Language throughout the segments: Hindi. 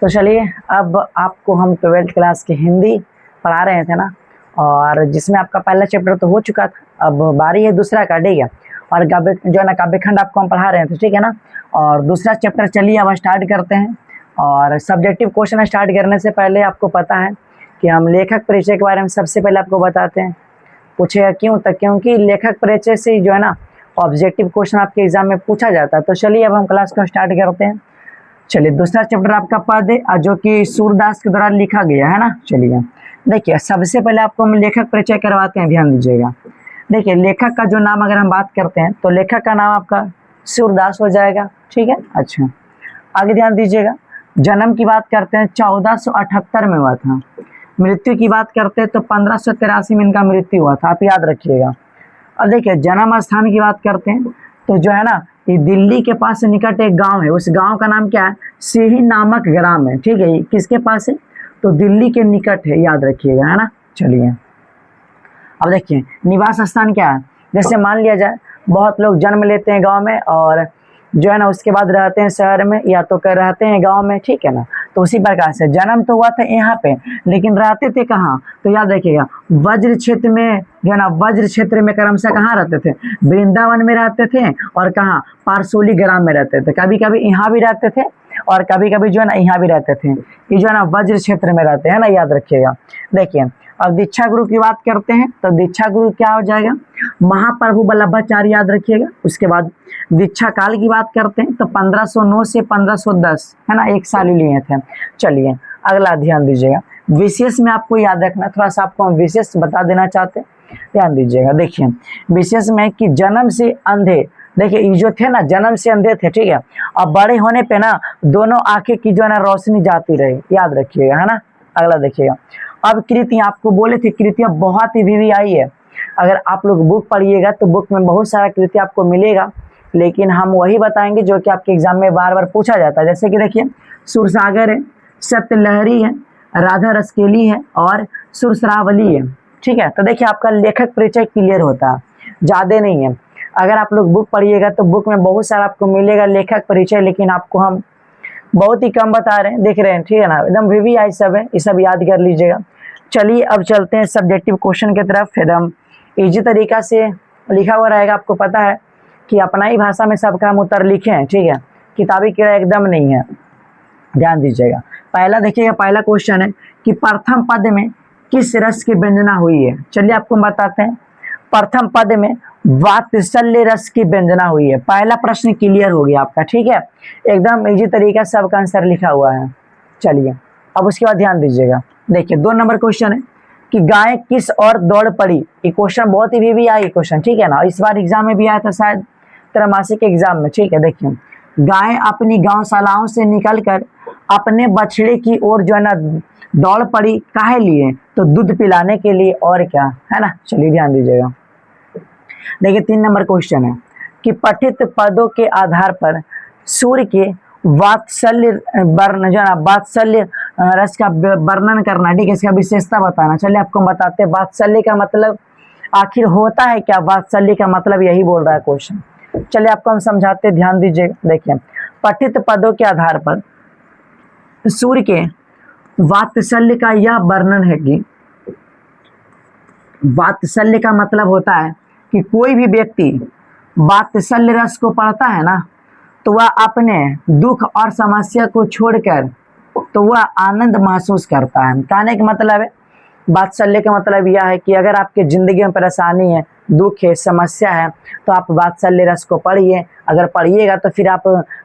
तो चलिए, अब आपको हम 12th क्लास की हिंदी पढ़ा रहे थे ना, और जिसमें आपका पहला चैप्टर तो हो चुका था। अब बारी है दूसरा का, ठीक है। और काव्य जो है ना, काव्यखंड आपको हम पढ़ा रहे थे, ठीक है ना। और दूसरा चैप्टर चलिए अब स्टार्ट करते हैं। और सब्जेक्टिव क्वेश्चन स्टार्ट करने से पहले आपको पता है कि हम लेखक परिचय के बारे में सबसे पहले आपको बताते हैं। पूछेगा क्यों? तो क्योंकि लेखक परिचय से जो है ना ऑब्जेक्टिव क्वेश्चन आपके एग्जाम में पूछा जाता है। तो चलिए अब हम क्लास को स्टार्ट करते हैं। चलिए, दूसरा चैप्टर आपका पद है जो कि सूरदास के द्वारा लिखा गया है ना। चलिए देखिए, सबसे पहले आपको हम लेखक परिचय करवाते हैं, ध्यान दीजिएगा। देखिए, लेखक का जो नाम अगर हम बात करते हैं तो लेखक का नाम आपका सूरदास हो जाएगा, ठीक है। अच्छा, आगे ध्यान दीजिएगा। जन्म की बात करते हैं 1478 में हुआ था। मृत्यु की बात करते हैं तो 1583 में इनका मृत्यु हुआ था, आप याद रखिएगा। अब देखिए, जन्म स्थान की बात करते हैं तो जो है ना, ये दिल्ली के पास निकट एक गांव है। उस गांव का नाम क्या है? सिही नामक ग्राम है, ठीक है। ये किसके पास है? तो दिल्ली के निकट है, याद रखिएगा, है ना। चलिए अब देखिए, निवास स्थान क्या है? जैसे मान लिया जाए बहुत लोग जन्म लेते हैं गांव में और जो है ना उसके बाद रहते हैं शहर में, या तो कर रहते हैं गांव में, ठीक है ना। तो उसी प्रकार से जन्म तो हुआ था यहाँ पे, लेकिन रहते थे कहाँ? तो याद रखिएगा, वज्र क्षेत्र में, जो है ना वज्र क्षेत्र में क्रमशः कहाँ रहते थे? वृंदावन में रहते थे, और कहाँ? पारसोली ग्राम में रहते थे। कभी कभी यहाँ भी रहते थे और कभी कभी जो है ना यहाँ भी रहते थे। ये जो है ना वज्र क्षेत्र में रहते हैं ना, याद रखिएगा। देखिए, अब दीक्षा गुरु की बात करते हैं तो दीक्षा गुरु क्या हो जाएगा? महाप्रभु वल्लभाचार्य, याद रखिएगा। उसके बाद दीक्षा काल की बात करते हैं तो 1509 से 1510, है ना, एक साल ही लिए थे। चलिए अगला ध्यान दीजिएगा। विशेष में आपको याद रखना, थोड़ा सा आपको हम विशेष बता देना चाहते हैं, ध्यान दीजिएगा। देखिए, विशेष में कि जन्म से अंधे, देखिए ये जो थे ना जन्म से अंधे थे, ठीक है। अब बड़े होने पे ना दोनों आंखें की जो है ना रोशनी जाती रही, याद रखिएगा, है ना। अगला देखिएगा। अब कृतियां आपको बोले थे, कृतियां बहुत ही VVI है। अगर आप लोग बुक पढ़िएगा तो बुक में बहुत सारा कृतियां आपको मिलेगा, लेकिन हम वही बताएंगे जो कि आपके एग्जाम में बार बार पूछा जाता है। जैसे कि देखिए, सुरसागर है, सत्यलहरी है, राधा रसकेली है और सुरसरावली है, ठीक है। तो देखिए, आपका लेखक परिचय क्लियर होता है, ज़्यादा नहीं है। अगर आप लोग बुक पढ़िएगा तो बुक में बहुत सारा आपको मिलेगा लेखक परिचय, लेकिन आपको हम बहुत ही कम बता रहे हैं, देख रहे हैं, ठीक है ना। एकदम VVI सब है, ये सब याद कर लीजिएगा। चलिए अब चलते हैं सब्जेक्टिव क्वेश्चन की तरफ। एकदम इजी तरीका से लिखा हुआ रहेगा, आपको पता है कि अपना ही भाषा में सबका हम उत्तर लिखे हैं, ठीक है। किताबी कीड़ा एकदम नहीं है, ध्यान दीजिएगा। पहला देखिएगा, पहला क्वेश्चन है कि प्रथम पद में किस रस की व्यंजना हुई है? चलिए आपको बताते हैं। प्रथम पद में वात्सल्य रस की व्यंजना हुई है। पहला प्रश्न क्लियर हो गया आपका, ठीक है। एकदम इजी तरीका से सबका आंसर लिखा हुआ है। चलिए अब उसके बाद ध्यान दीजिएगा। देखिए, 2 नंबर क्वेश्चन है कि गाय किस और दौड़ पड़ी। ये क्वेश्चन बहुत ही VVI क्वेश्चन, ठीक है ना। इस बार एग्जाम में भी आया था शायद त्रैमासिक एग्जाम में, ठीक है। देखिए, गाय अपनी गौशालाओं से निकलकर अपने बछड़े की ओर जो है ना दौड़ पड़ी, काहे लिए? तो दूध पिलाने के लिए, और क्या, है ना। चलिए ध्यान दीजिएगा। देखिए, 3 नंबर क्वेश्चन है कि पठित पदों के आधार पर सूर्य के वात्सल्य वर्ण, जो है वात्सल्य रस का वर्णन करना, ठीक है, इसका विशेषता बताना। चलिए आपको बताते हैं, वात्सल्य का मतलब आखिर होता है क्या? वात्सल्य का मतलब यही बोल रहा है क्वेश्चन। चलिए आपको हम समझाते हैं, ध्यान दीजिएगा। देखिए, पठित पदों के आधार पर सूर्य के वात्सल्य का यह वर्णन है कि वात्सल्य का मतलब होता है कि कोई भी व्यक्ति वात्सल्य रस को पढ़ता है ना, तो वह अपने दुख और समस्या को छोड़कर तो वह आनंद महसूस करता है। कहने का मतलब है, वात्सल्य का मतलब यह है कि अगर आपके ज़िंदगी में परेशानी है, दुख है, समस्या है, तो आप वात्सल्य रस को पढ़िए। अगर पढ़िएगा तो फिर आप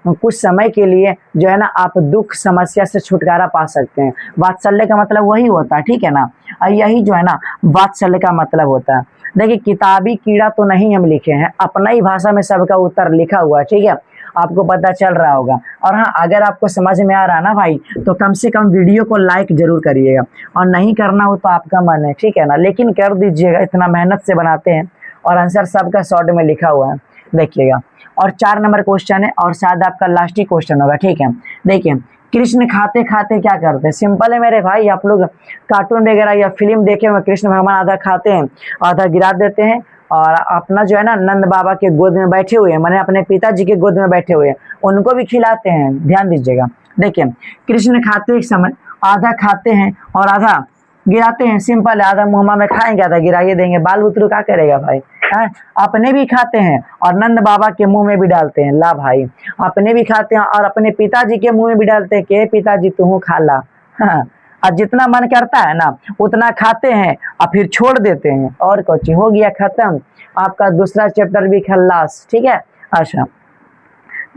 कुछ समय के लिए जो है ना आप दुख समस्या से छुटकारा पा सकते हैं। वात्सल्य का मतलब वही होता है, ठीक है ना। और यही जो है ना वात्सल्य का मतलब होता है। देखिए, किताबी कीड़ा तो नहीं हम लिखे हैं, अपना ही भाषा में सबका उत्तर लिखा हुआ है, ठीक है। आपको पता चल रहा होगा। और हाँ, अगर आपको समझ में आ रहा ना भाई, तो कम से कम वीडियो को लाइक जरूर करिएगा, और नहीं करना हो तो आपका मन है, ठीक है ना, लेकिन कर दीजिएगा, इतना मेहनत से बनाते हैं। और आंसर सबका शॉर्ट में लिखा हुआ है, देखिएगा। और 4 नंबर क्वेश्चन है, और शायद आपका लास्ट ही क्वेश्चन होगा, ठीक है। देखिए, कृष्ण खाते खाते क्या करते हैं? सिंपल है मेरे भाई, आप लोग कार्टून वगैरह या फिल्म देखे हुए, कृष्ण भगवान आधा खाते हैं, आधा गिरा देते हैं, और अपना जो है ना नंद बाबा के गोद में बैठे हुए हैं, माने अपने पिताजी के गोद में बैठे हुए हैं, उनको भी खिलाते हैं। ध्यान दीजिएगा। देखिए, कृष्ण खाते एक समय आधा खाते हैं और आधा गिराते हैं। सिंपल है, आधा मुँह में खाएंगे आधा गिराइए देंगे। बाल बुतरू क्या करेगा भाई? हैं? अपने भी खाते हैं और नंद बाबा के मुंह में भी डालते हैं। ला भाई, अपने भी खाते हैं और अपने पिताजी के मुंह में भी डालते हैं कि पिताजी तू खा ला। हाँ, और जितना मन करता है ना उतना खाते हैं और फिर छोड़ देते हैं। और कुछ हो गया खत्म, आपका दूसरा चैप्टर भी खल्लास। ठीक है, अच्छा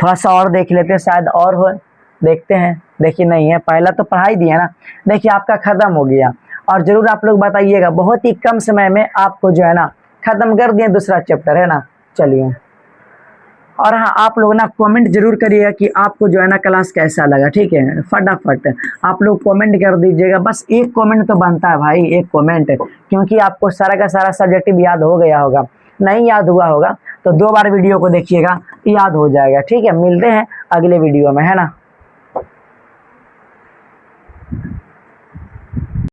थोड़ा सा और देख लेते हैं, शायद और हो। देखते हैं, देखिए नहीं है, पहला तो पढ़ाई दिया ना। देखिए आपका खत्म हो गया और जरूर आप लोग बताइएगा, बहुत ही कम समय में आपको जो है ना खत्म कर दिए दूसरा चैप्टर, है ना। चलिए, और हाँ आप लोग ना कमेंट जरूर करिएगा कि आपको जो है ना क्लास कैसा लगा। ठीक है, फटाफट आप लोग कमेंट कर दीजिएगा। बस एक कमेंट तो बनता है भाई, एक कमेंट, क्योंकि आपको सारा का सारा सब्जेक्टिव याद हो गया होगा। नहीं याद हुआ होगा तो 2 बार वीडियो को देखिएगा, याद हो जाएगा। ठीक है, मिलते हैं अगले वीडियो में, है ना।